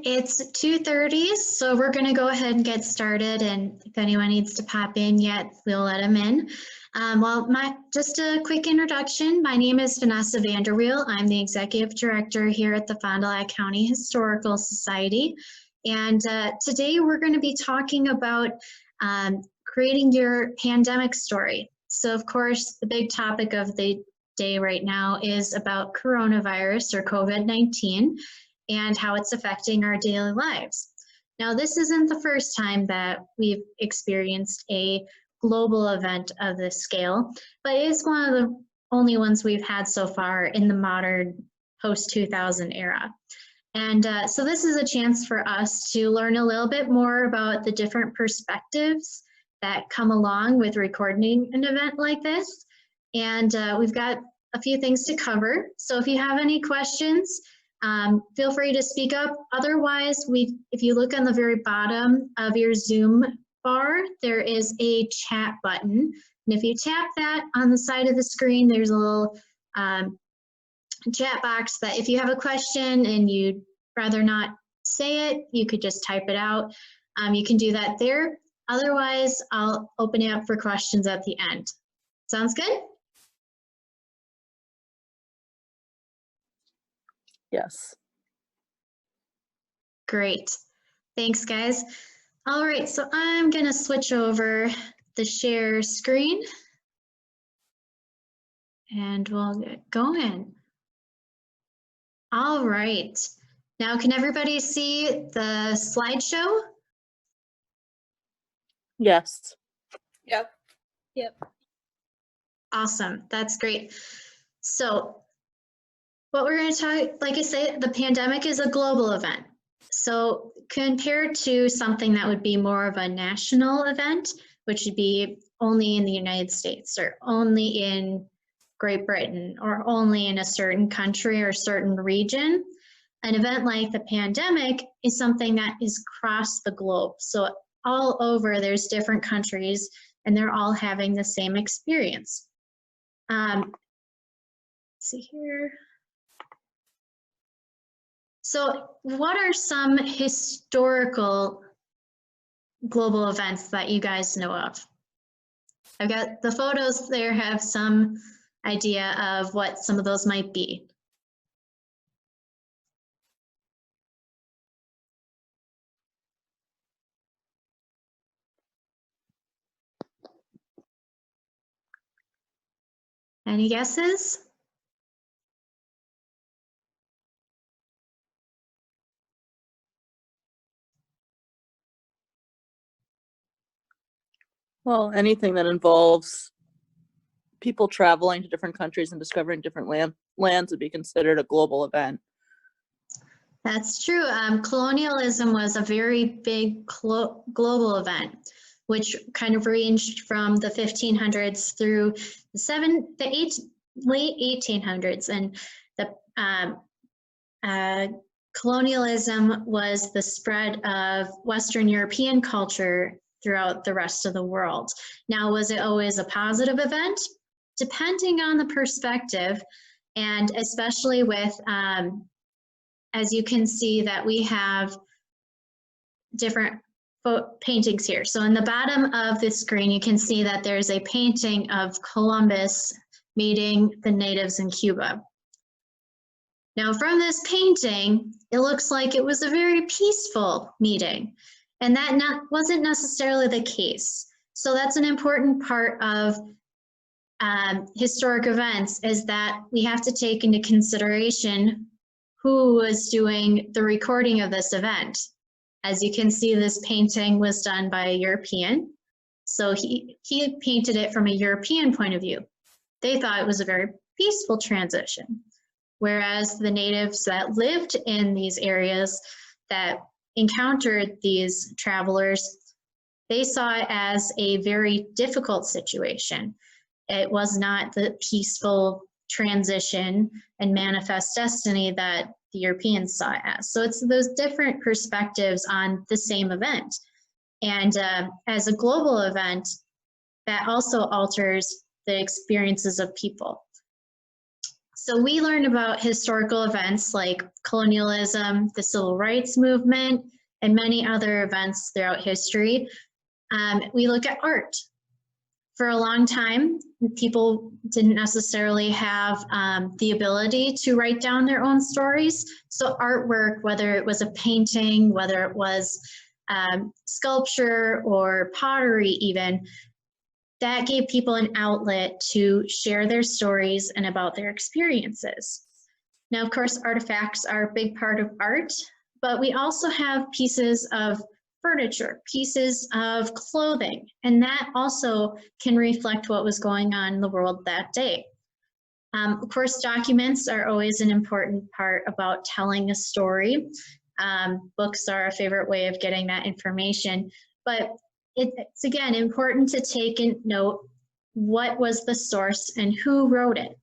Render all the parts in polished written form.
It's 2:30, so we're going to go ahead and get started. And if anyone needs to pop in yet, we'll let them in. Just a quick introduction. My name is Vanessa VanderWeele. I'm the Executive Director here at the Fond du Lac County Historical Society. And today we're going to be talking about creating your pandemic story. So of course, the big topic of the day right now is about coronavirus or COVID-19 and how it's affecting our daily lives. Now, this isn't the first time that we've experienced a global event of this scale, but it is one of the only ones we've had so far in the modern post-2000 era. And so this is a chance for us to learn a little bit more about the different perspectives that come along with recording an event like this. And we've got a few things to cover. So if you have any questions, feel free to speak up. Otherwise, if you look on the very bottom of your Zoom bar, there is a chat button. And if you tap that on the side of the screen, there's a little chat box that if you have a question and you'd rather not say it, you could just type it out. You can do that there. Otherwise, I'll open it up for questions at the end. Sounds good? Yes. Great. Thanks, guys. All right, so I'm going to switch over the share screen and we'll get going. All right. Now, can everybody see the slideshow? Yes. Yep. Awesome. That's great. So what we're going to talk, like I said, the pandemic is a global event. So compared to something that would be more of a national event, which would be only in the United States or only in Great Britain or only in a certain country or certain region, an event like the pandemic is something that is across the globe. So all over, there's different countries and they're all having the same experience. Let's see here. So what are some historical global events that you guys know of? I've got the photos there have some idea of what some of those might be. Any guesses? Well, anything that involves people traveling to different countries and discovering different lands would be considered a global event. That's true. Colonialism was a very big global event, which kind of ranged from the 1500s through the late 1800s. And the colonialism was the spread of Western European culture throughout the rest of the world. Now, was it always a positive event? Depending on the perspective, and especially with, as you can see that we have different paintings here. So in the bottom of the screen, you can see that there's a painting of Columbus meeting the natives in Cuba. Now from this painting, it looks like it was a very peaceful meeting, and that wasn't necessarily the case. So that's an important part of historic events, is that we have to take into consideration who was doing the recording of this event. As you can see, this painting was done by a European. So he painted it from a European point of view. They thought it was a very peaceful transition. Whereas the natives that lived in these areas that encountered these travelers, they saw it as a very difficult situation. It was not the peaceful transition and manifest destiny that the Europeans saw it as. So it's those different perspectives on the same event. And as a global event, that also alters the experiences of people. So we learned about historical events like colonialism, the civil rights movement, and many other events throughout history. We look at art. For a long time, people didn't necessarily have the ability to write down their own stories. So artwork, whether it was a painting, whether it was sculpture or pottery even, that gave people an outlet to share their stories and about their experiences. Now, of course, artifacts are a big part of art, but we also have pieces of furniture, pieces of clothing, and that also can reflect what was going on in the world that day. Of course, documents are always an important part about telling a story. Books are a favorite way of getting that information, but it's again important to take in note what was the source and who wrote it.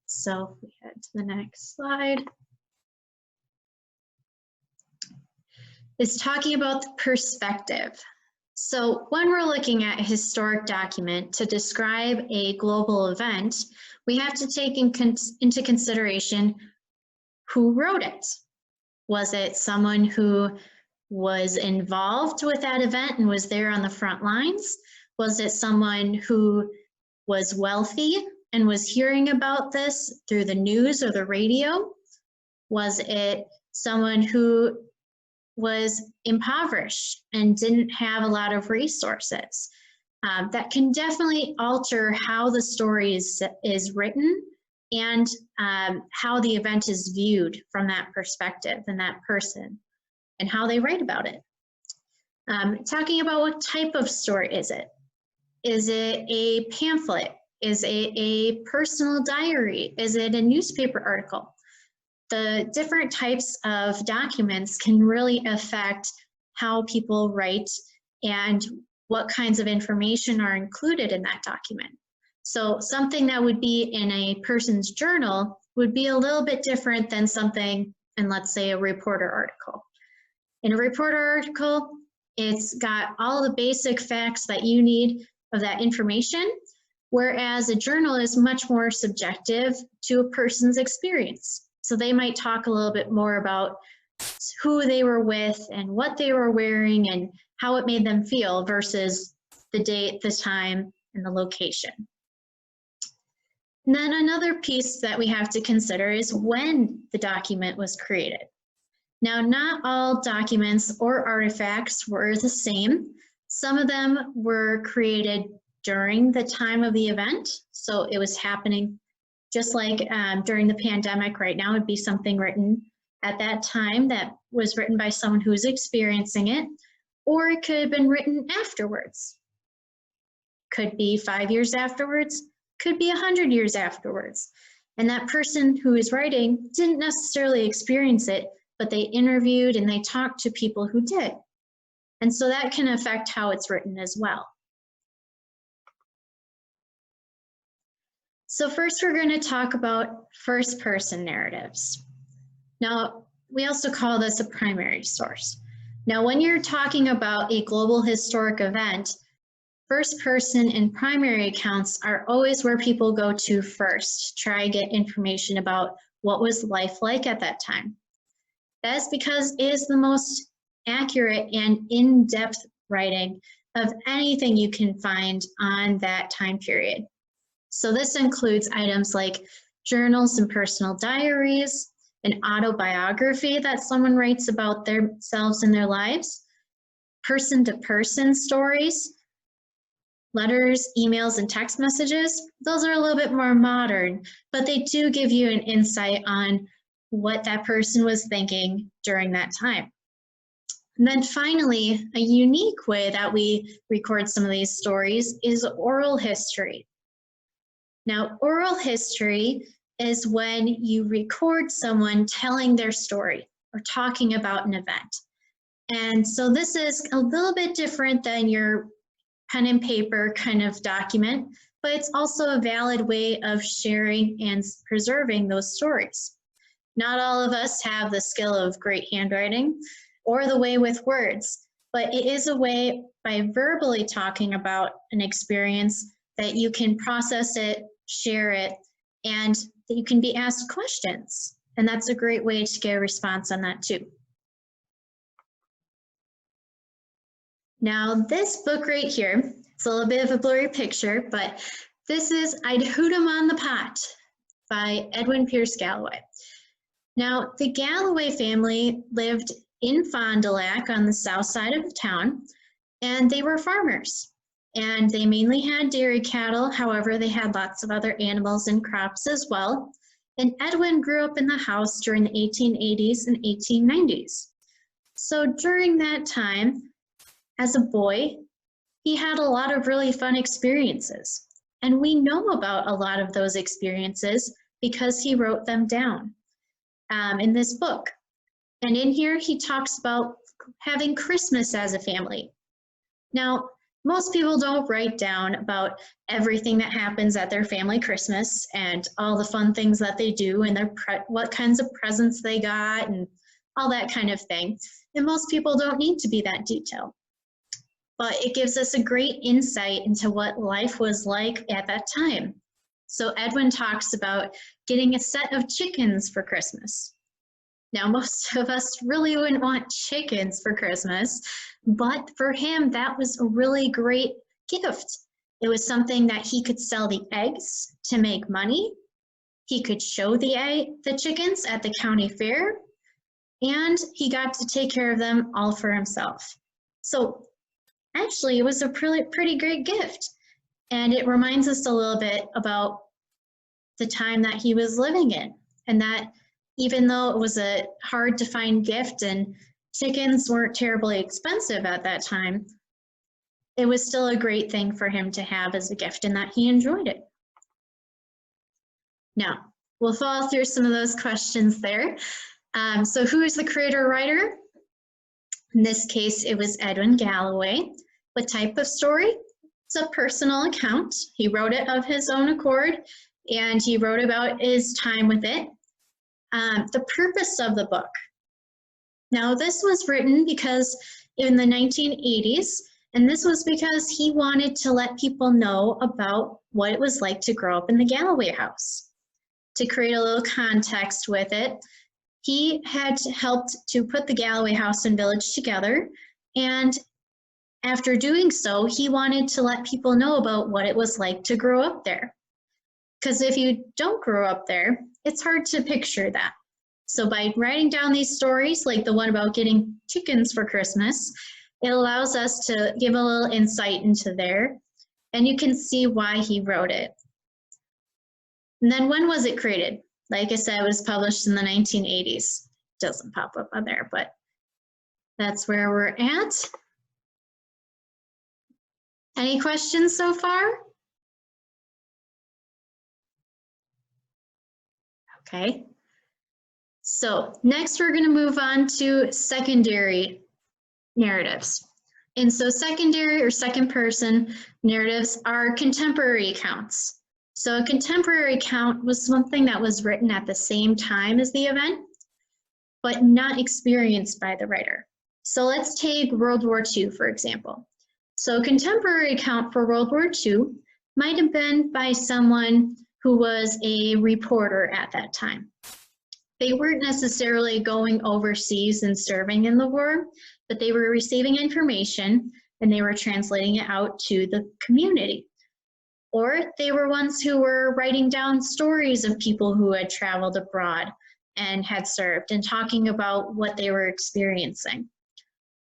So if we head to the next slide. It's talking about the perspective. So when we're looking at a historic document to describe a global event, we have to take into consideration who wrote it. Was it someone who was involved with that event and was there on the front lines? Was it someone who was wealthy and was hearing about this through the news or the radio? Was it someone who was impoverished and didn't have a lot of resources? That can definitely alter how the story is written and how the event is viewed from that perspective and that person and how they write about it. Talking about what type of story is it? Is it a pamphlet? Is it a personal diary? Is it a newspaper article? The different types of documents can really affect how people write and what kinds of information are included in that document. So something that would be in a person's journal would be a little bit different than something in, let's say, a reporter article. In a reporter article, it's got all the basic facts that you need of that information, whereas a journal is much more subjective to a person's experience. So they might talk a little bit more about who they were with and what they were wearing and how it made them feel versus the date, the time, and the location. And then another piece that we have to consider is when the document was created. Now, not all documents or artifacts were the same. Some of them were created during the time of the event, so it was happening just like during the pandemic right now. It'd be something written at that time that was written by someone who's experiencing it, or it could have been written afterwards. Could be 5 years afterwards, could be 100 years afterwards. And that person who is writing didn't necessarily experience it, but they interviewed and they talked to people who did. And so that can affect how it's written as well. So first we're going to talk about first-person narratives. Now, we also call this a primary source. Now, when you're talking about a global historic event, first-person and primary accounts are always where people go to first, try to get information about what was life like at that time. That is because it is the most accurate and in-depth writing of anything you can find on that time period. So this includes items like journals and personal diaries, an autobiography that someone writes about themselves and their lives, person-to-person stories, letters, emails, and text messages. Those are a little bit more modern, but they do give you an insight on what that person was thinking during that time. And then finally, a unique way that we record some of these stories is oral history. Now, oral history is when you record someone telling their story or talking about an event. And so this is a little bit different than your pen and paper kind of document, but it's also a valid way of sharing and preserving those stories. Not all of us have the skill of great handwriting or the way with words, but it is a way by verbally talking about an experience that you can process it, share it, and that you can be asked questions. And that's a great way to get a response on that too. Now this book right here, it's a little bit of a blurry picture, but this is I'd Hoot Him on the Pot by Edwin Pierce Galloway. Now the Galloway family lived in Fond du Lac on the south side of the town, and they were farmers. And they mainly had dairy cattle, however, they had lots of other animals and crops as well. And Edwin grew up in the house during the 1880s and 1890s. So during that time, as a boy, he had a lot of really fun experiences. And we know about a lot of those experiences because he wrote them down in this book. And in here, he talks about having Christmas as a family. Now, most people don't write down about everything that happens at their family Christmas and all the fun things that they do and what kinds of presents they got and all that kind of thing. And most people don't need to be that detailed. But it gives us a great insight into what life was like at that time. So Edwin talks about getting a set of chickens for Christmas. Now, most of us really wouldn't want chickens for Christmas, but for him, that was a really great gift. It was something that he could sell the eggs to make money. He could show the chickens at the county fair, and he got to take care of them all for himself. So actually, it was a pretty great gift. And it reminds us a little bit about the time that he was living in, and that even though it was a hard to find gift and chickens weren't terribly expensive at that time, it was still a great thing for him to have as a gift and that he enjoyed it. Now, we'll follow through some of those questions there. So who is the creator writer? In this case, it was Edwin Galloway. What type of story? It's a personal account. He wrote it of his own accord, and he wrote about his time with it. The purpose of the book. Now, this was written because in the 1980s, and this was because he wanted to let people know about what it was like to grow up in the Galloway house. To create a little context with it, he had helped to put the Galloway house and village together, and after doing so, he wanted to let people know about what it was like to grow up there. Because if you don't grow up there, it's hard to picture that. So by writing down these stories, like the one about getting chickens for Christmas, it allows us to give a little insight into there, and you can see why he wrote it. And then when was it created? Like I said, it was published in the 1980s. Doesn't pop up on there, but that's where we're at. Any questions so far? Okay. So next we're going to move on to secondary narratives. And so secondary or second person narratives are contemporary accounts. So a contemporary account was something that was written at the same time as the event, but not experienced by the writer. So let's take World War II, for example. So a contemporary account for World War II might have been by someone who was a reporter at that time. They weren't necessarily going overseas and serving in the war, but they were receiving information and they were translating it out to the community. Or they were ones who were writing down stories of people who had traveled abroad and had served and talking about what they were experiencing.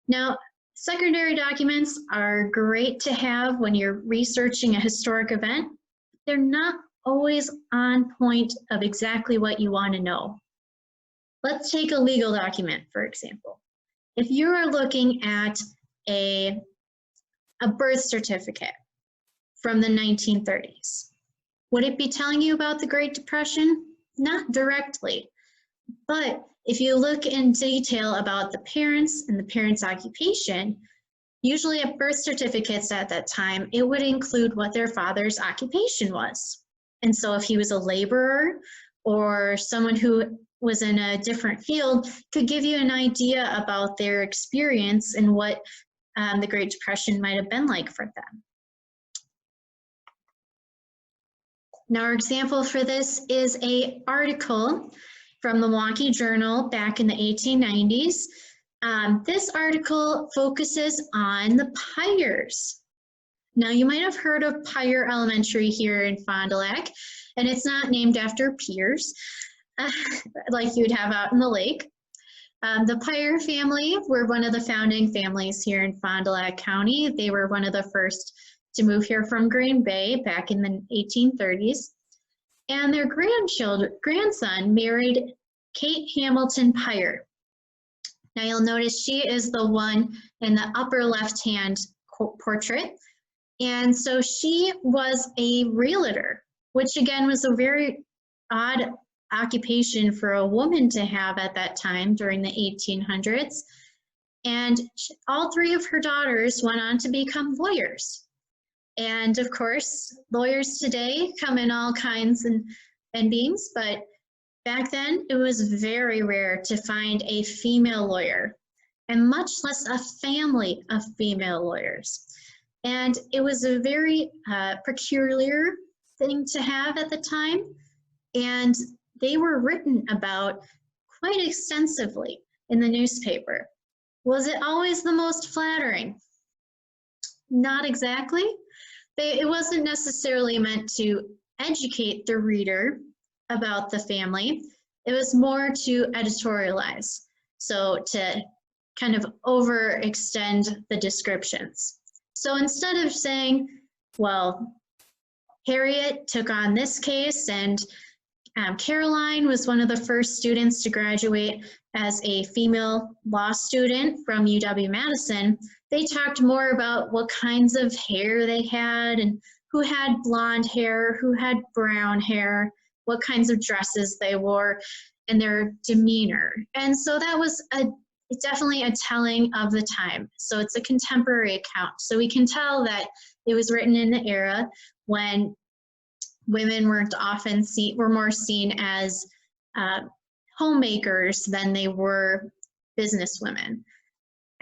Now, secondary documents are great to have when you're researching a historic event. They're not always on point of exactly what you want to know. Let's take a legal document, for example. If you are looking at a birth certificate from the 1930s, would it be telling you about the Great Depression? Not directly, but if you look in detail about the parents and the parents' occupation, usually at birth certificates at that time, it would include what their father's occupation was. And so if he was a laborer or someone who was in a different field, could give you an idea about their experience and what the Great Depression might have been like for them. Now, our example for this is an article from the Milwaukee Journal back in the 1890s. This article focuses on the Pyres. Now, you might have heard of Pyre Elementary here in Fond du Lac, and it's not named after piers like you'd have out in the lake. The Pyre family were one of the founding families here in Fond du Lac County. They were one of the first to move here from Green Bay back in the 1830s. And their grandson married Kate Hamilton Pyre. Now you'll notice she is the one in the upper left-hand portrait. And so she was a realtor, which again was a very odd occupation for a woman to have at that time during the 1800s. And all three of her daughters went on to become lawyers. And of course, lawyers today come in all kinds and beings, but back then it was very rare to find a female lawyer, and much less a family of female lawyers. And it was a very peculiar thing to have at the time, and they were written about quite extensively in the newspaper. Was it always the most flattering? Not exactly. It wasn't necessarily meant to educate the reader about the family. It was more to editorialize, so to kind of overextend the descriptions. So instead of saying, well, Harriet took on this case, and Caroline was one of the first students to graduate as a female law student from UW-Madison, they talked more about what kinds of hair they had and who had blonde hair, who had brown hair, what kinds of dresses they wore, and their demeanor. And so that was definitely a telling of the time. So it's a contemporary account. So we can tell that it was written in the era when women weren't often were more seen as homemakers than they were businesswomen.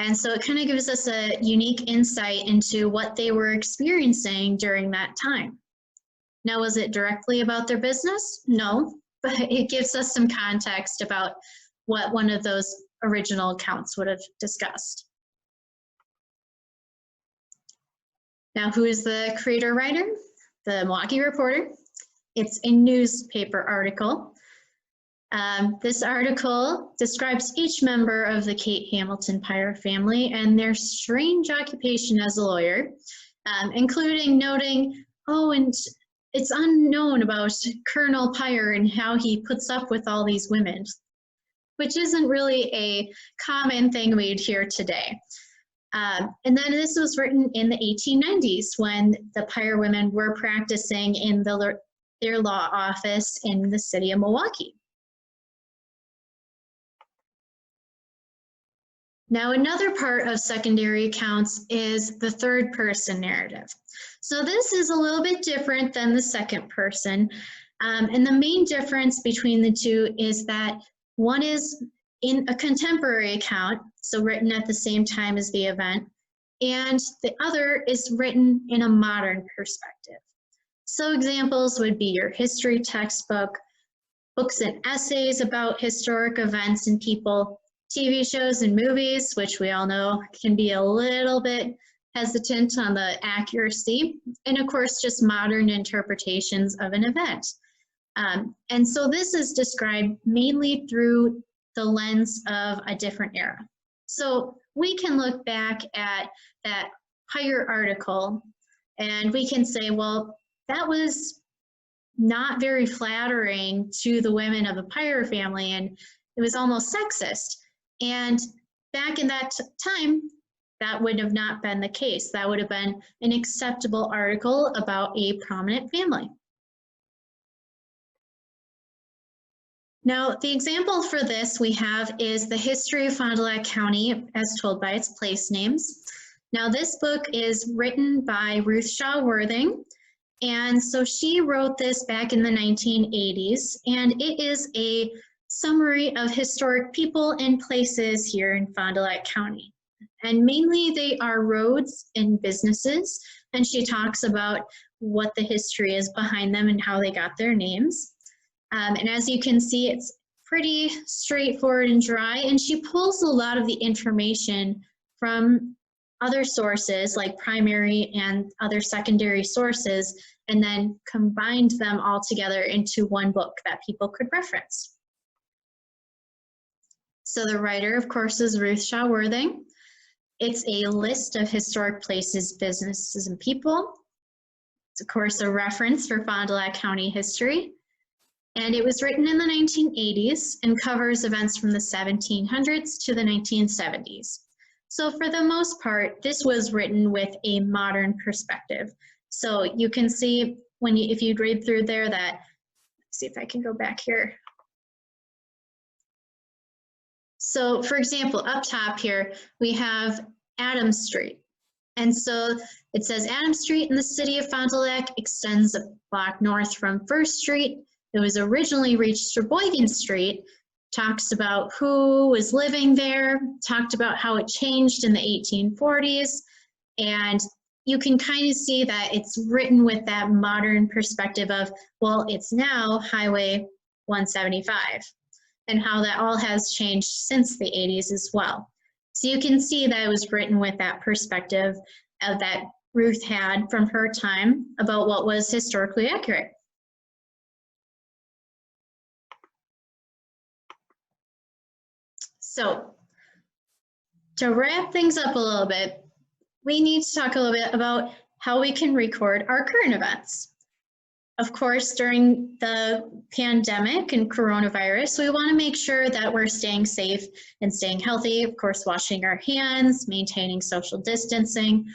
And so it kind of gives us a unique insight into what they were experiencing during that time. Now, was it directly about their business? No, but it gives us some context about what one of those original accounts would have discussed. Now, who is the creator writer? The Milwaukee Reporter. It's a newspaper article. This article describes each member of the Kate Hamilton Pyre family and their strange occupation as a lawyer, including noting, oh, and it's unknown about Colonel Pyre and how he puts up with all these women, which isn't really a common thing we'd hear today. And then this was written in the 1890s when the Pyre women were practicing in their law office in the city of Milwaukee. Now, another part of secondary accounts is the third person narrative. So this is a little bit different than the second person. And the main difference between the two is that one is in a contemporary account, so written at the same time as the event, and the other is written in a modern perspective. So examples would be your history textbook, books and essays about historic events and people, TV shows and movies, which we all know can be a little bit hesitant on the accuracy, and of course just modern interpretations of an event. And so this is described mainly through the lens of a different era. So we can look back at that Pyre article and we can say, well, that was not very flattering to the women of the Pyre family, and it was almost sexist. And back in that time, that would have not been the case. That would have been an acceptable article about a prominent family. Now, the example for this we have is the history of Fond du Lac County as told by its place names. Now, this book is written by Ruth Shaw Worthing, and so she wrote this back in the 1980s, and it is a summary of historic people and places here in Fond du Lac County. And mainly they are roads and businesses. And she talks about what the history is behind them and how they got their names. And as you can see, it's pretty straightforward and dry. And she pulls a lot of the information from other sources like primary and other secondary sources, and then combined them all together into one book that people could reference. So the writer, of course, is Ruth Shaw Worthing. It's a list of historic places, businesses, and people. It's, of course, a reference for Fond du Lac County history. And it was written in the 1980s and covers events from the 1700s to the 1970s. So for the most part, this was written with a modern perspective. So you can see if you read through there that, let's see if I can go back here. So for example, up top here, we have Adams Street. And so it says Adams Street in the city of Fond du Lac extends a block north from First Street. It was originally reached Sheboygan Street, talks about who was living there, talked about how it changed in the 1840s. And you can kind of see that it's written with that modern perspective of, well, it's now Highway 175. And how that all has changed since the 80s as well. So you can see that it was written with that perspective that Ruth had from her time about what was historically accurate. So to wrap things up a little bit, we need to talk a little bit about how we can record our current events. Of course, during the pandemic and coronavirus, we want to make sure that we're staying safe and staying healthy, of course, washing our hands, maintaining social distancing.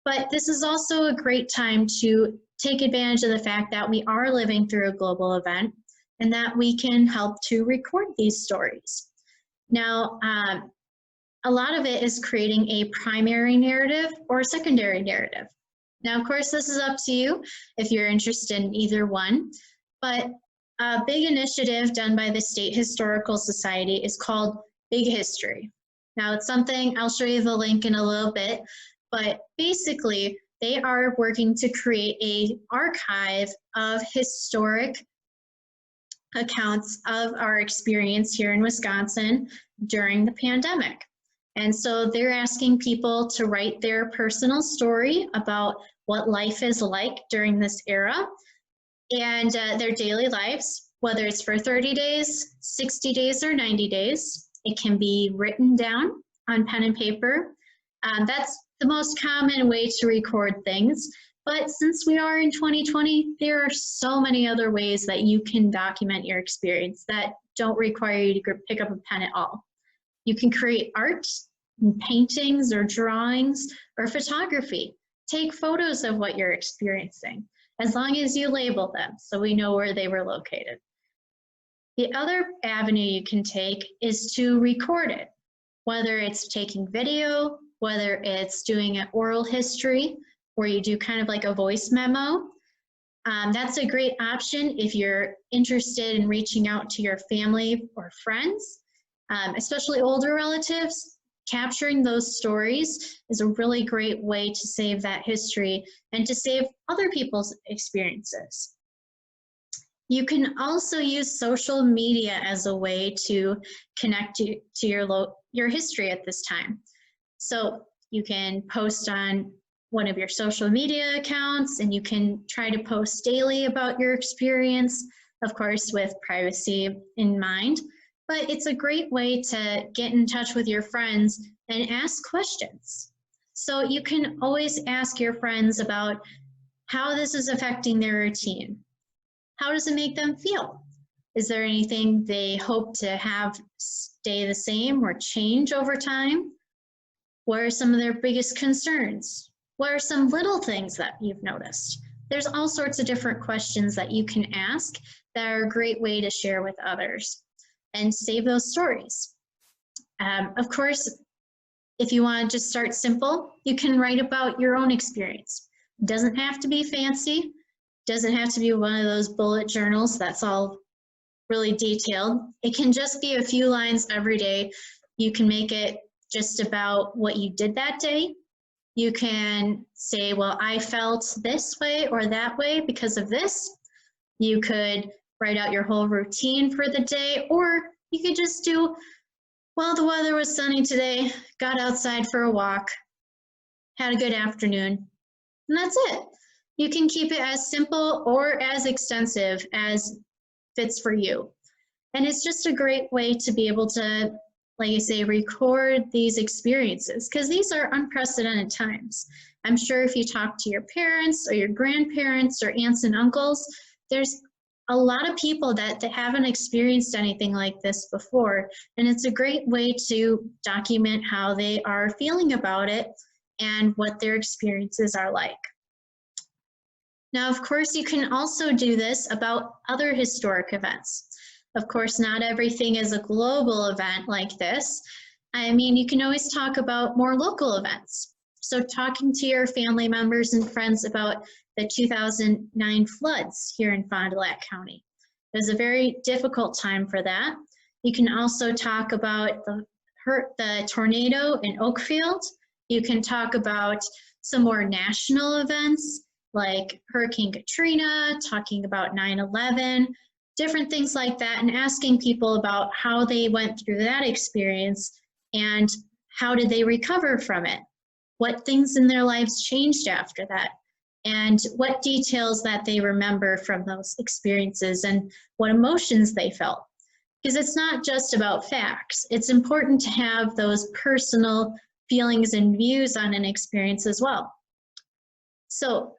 But this is also a great time to take advantage of the fact that we are living through a global event and that we can help to record these stories. Now, a lot of it is creating a primary narrative or a secondary narrative. Now, of course, this is up to you if you're interested in either one, but a big initiative done by the State Historical Society is called Big History. Now, it's something, I'll show you the link in a little bit, but basically, they are working to create an archive of historic accounts of our experience here in Wisconsin during the pandemic. And so they're asking people to write their personal story about what life is like during this era and their daily lives, whether it's for 30 days, 60 days, or 90 days. It can be written down on pen and paper. That's the most common way to record things. But since we are in 2020, there are so many other ways that you can document your experience that don't require you to pick up a pen at all. You can create art, paintings or drawings or photography. Take photos of what you're experiencing, as long as you label them so we know where they were located. The other avenue you can take is to record it, whether it's taking video, whether it's doing an oral history, where you do kind of like a voice memo. That's a great option if you're interested in reaching out to your family or friends, especially older relatives. Capturing those stories is a really great way to save that history and to save other people's experiences. You can also use social media as a way to connect to your history at this time. So you can post on one of your social media accounts, and you can try to post daily about your experience, of course, with privacy in mind. But it's a great way to get in touch with your friends and ask questions. So you can always ask your friends about how this is affecting their routine. How does it make them feel? Is there anything they hope to have stay the same or change over time? What are some of their biggest concerns? What are some little things that you've noticed? There's all sorts of different questions that you can ask that are a great way to share with others and save those stories. Of course, if you want to just start simple, you can write about your own experience. It doesn't have to be fancy. Doesn't have to be one of those bullet journals that's all really detailed. It can just be a few lines every day. You can make it just about what you did that day. You can say, well, I felt this way or that way because of this. You could write out your whole routine for the day, or you could just do, well, the weather was sunny today, got outside for a walk, had a good afternoon, and that's it. You can keep it as simple or as extensive as fits for you. And it's just a great way to be able to, like I say, record these experiences, because these are unprecedented times. I'm sure if you talk to your parents or your grandparents or aunts and uncles, there's a lot of people that haven't experienced anything like this before. And it's a great way to document how they are feeling about it and what their experiences are like. Now, of course, you can also do this about other historic events. Of course, not everything is a global event like this. I mean, you can always talk about more local events. So talking to your family members and friends about the 2009 floods here in Fond du Lac County. It was a very difficult time for that. You can also talk about the tornado in Oakfield. You can talk about some more national events like Hurricane Katrina, talking about 9/11, different things like that, and asking people about how they went through that experience and how did they recover from it. What things in their lives changed after that, and what details that they remember from those experiences and what emotions they felt. Because it's not just about facts. It's important to have those personal feelings and views on an experience as well. So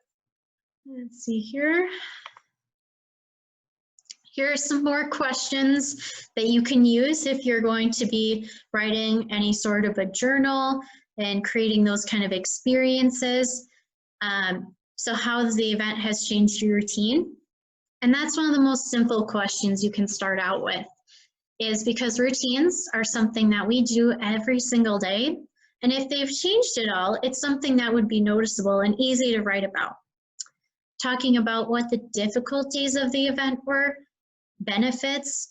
let's see here. Here are some more questions that you can use if you're going to be writing any sort of a journal and creating those kind of experiences. So how the event has changed your routine. And that's one of the most simple questions you can start out with, is because routines are something that we do every single day. And if they've changed at all, it's something that would be noticeable and easy to write about. Talking about what the difficulties of the event were, benefits,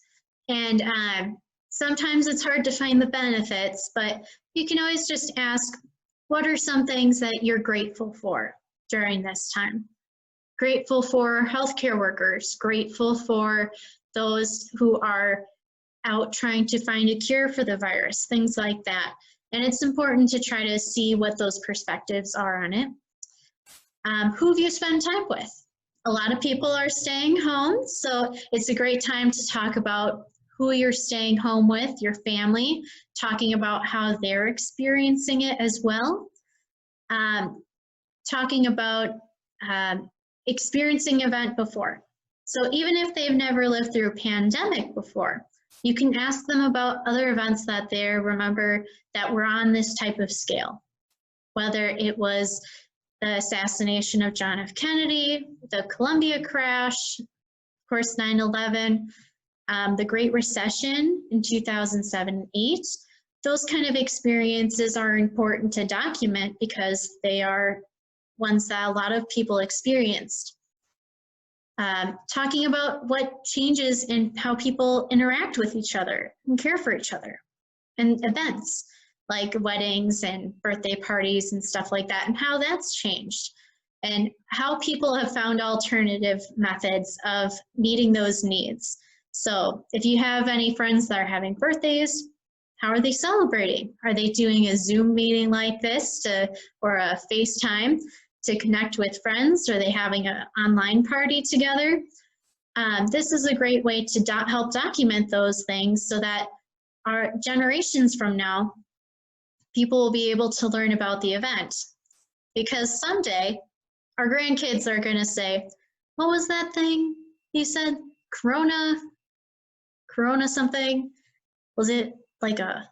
and sometimes it's hard to find the benefits, but you can always just ask, what are some things that you're grateful for during this time? Grateful for healthcare workers, grateful for those who are out trying to find a cure for the virus, things like that. And it's important to try to see what those perspectives are on it. Who have you spent time with? A lot of people are staying home, so it's a great time to talk about who you're staying home with, your family, talking about how they're experiencing it as well. Talking about experiencing an event before. So even if they've never lived through a pandemic before, you can ask them about other events that they remember that were on this type of scale, whether it was the assassination of John F. Kennedy, the Columbia crash, of course 9/11, the Great Recession in 2007-8. Those kind of experiences are important to document because they are ones that a lot of people experienced. Talking about what changes in how people interact with each other and care for each other, and events like weddings and birthday parties and stuff like that, and how that's changed, and how people have found alternative methods of meeting those needs. So if you have any friends that are having birthdays, how are they celebrating? Are they doing a Zoom meeting like this or a FaceTime to connect with friends? Are they having an online party together? This is a great way to help document those things so that our generations from now, people will be able to learn about the event. Because someday, our grandkids are going to say, what was that thing you said? Corona something? Was it like a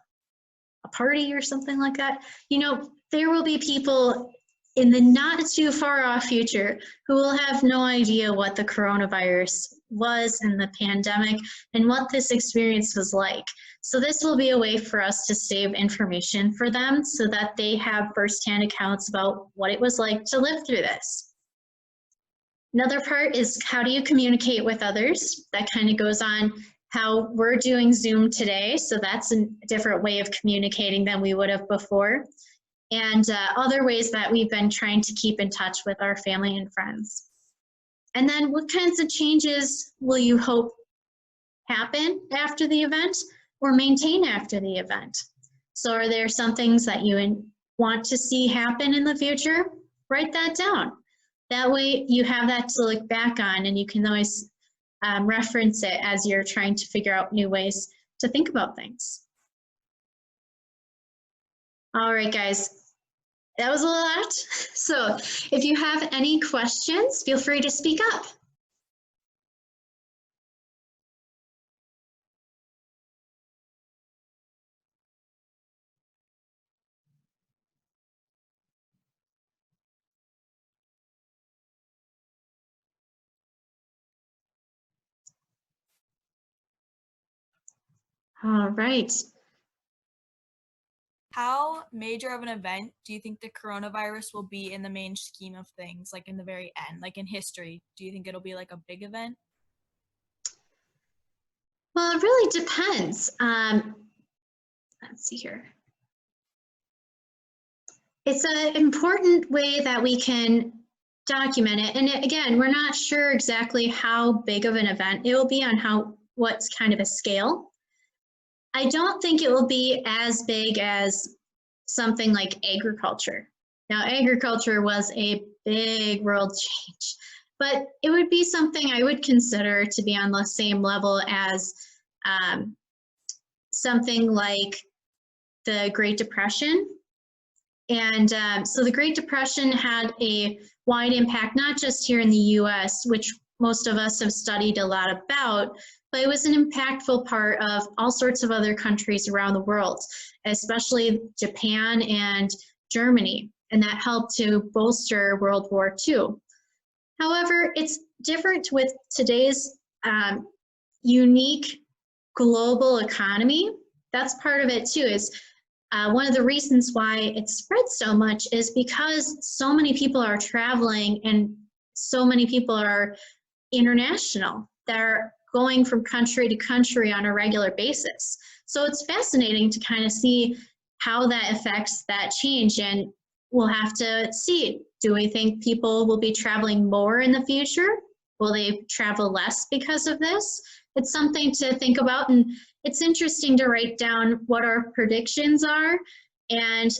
party or something like that? You know, there will be people in the not too far off future who will have no idea what the coronavirus was and the pandemic and what this experience was like. So this will be a way for us to save information for them so that they have firsthand accounts about what it was like to live through this. Another part is, how do you communicate with others? That kind of goes on how we're doing Zoom today. So that's a different way of communicating than we would have before. And other ways that we've been trying to keep in touch with our family and friends. And then what kinds of changes will you hope happen after the event or maintain after the event? So are there some things that you want to see happen in the future? Write that down. That way you have that to look back on, and you can always reference it as you're trying to figure out new ways to think about things. All right, guys, that was a lot. So if you have any questions, feel free to speak up. All right. How major of an event do you think the coronavirus will be in the main scheme of things, like in the very end, like in history? Do you think it'll be like a big event? Well, it really depends. Let's see here. It's an important way that we can document it. And again, we're not sure exactly how big of an event it will be on what's kind of a scale. I don't think it will be as big as something like agriculture. Now, agriculture was a big world change, but it would be something I would consider to be on the same level as something like the Great Depression. And so the Great Depression had a wide impact, not just here in the US, which most of us have studied a lot about, but it was an impactful part of all sorts of other countries around the world, especially Japan and Germany, and that helped to bolster World War II. However, it's different with today's unique global economy. That's part of it too, is one of the reasons why it spread so much is because so many people are traveling and so many people are international. They're going from country to country on a regular basis. So it's fascinating to kind of see how that affects that change, and we'll have to see, do we think people will be traveling more in the future? Will they travel less because of this? It's something to think about, and it's interesting to write down what our predictions are, and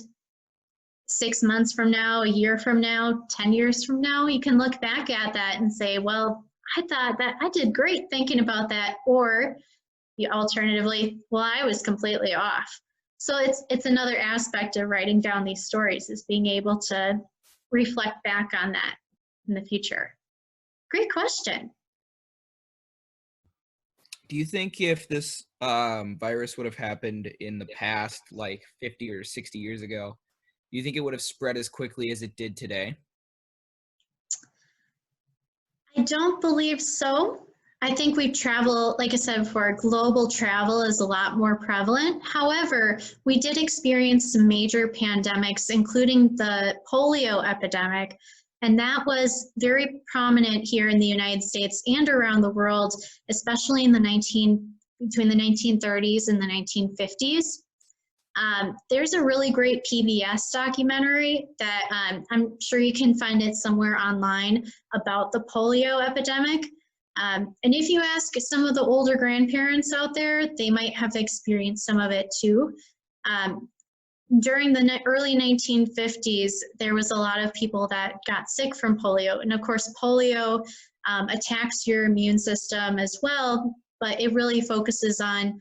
6 months from now, a year from now, 10 years from now, you can look back at that and say, well, I thought that I did great thinking about that, or alternatively, well, I was completely off. So it's another aspect of writing down these stories, is being able to reflect back on that in the future. Great question. Do you think if this virus would have happened in the past, like 50 or 60 years ago, do you think it would have spread as quickly as it did today? I don't believe so. I think we travel, like I said before, global travel is a lot more prevalent. However, we did experience some major pandemics, including the polio epidemic, and that was very prominent here in the United States and around the world, especially in between the 1930s and the 1950s. There's a really great PBS documentary that I'm sure you can find it somewhere online about the polio epidemic. And if you ask some of the older grandparents out there, they might have experienced some of it too. During the early 1950s, there was a lot of people that got sick from polio. And of course, polio attacks your immune system as well, but it really focuses on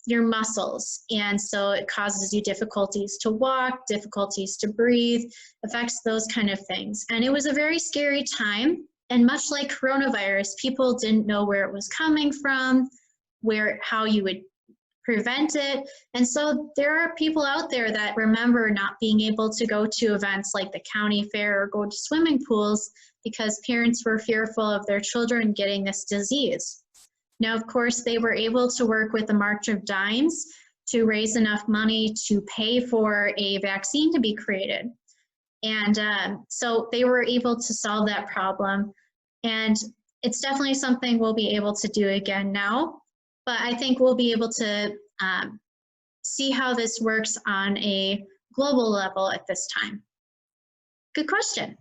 your muscles. And so it causes you difficulties to walk, difficulties to breathe, affects those kind of things. And it was a very scary time. And much like coronavirus, people didn't know where it was coming from, how you would prevent it. And so there are people out there that remember not being able to go to events like the county fair or go to swimming pools because parents were fearful of their children getting this disease. Now, of course, they were able to work with the March of Dimes to raise enough money to pay for a vaccine to be created. And so they were able to solve that problem. And it's definitely something we'll be able to do again now. but I think we'll be able to see how this works on a global level at this time. Good question.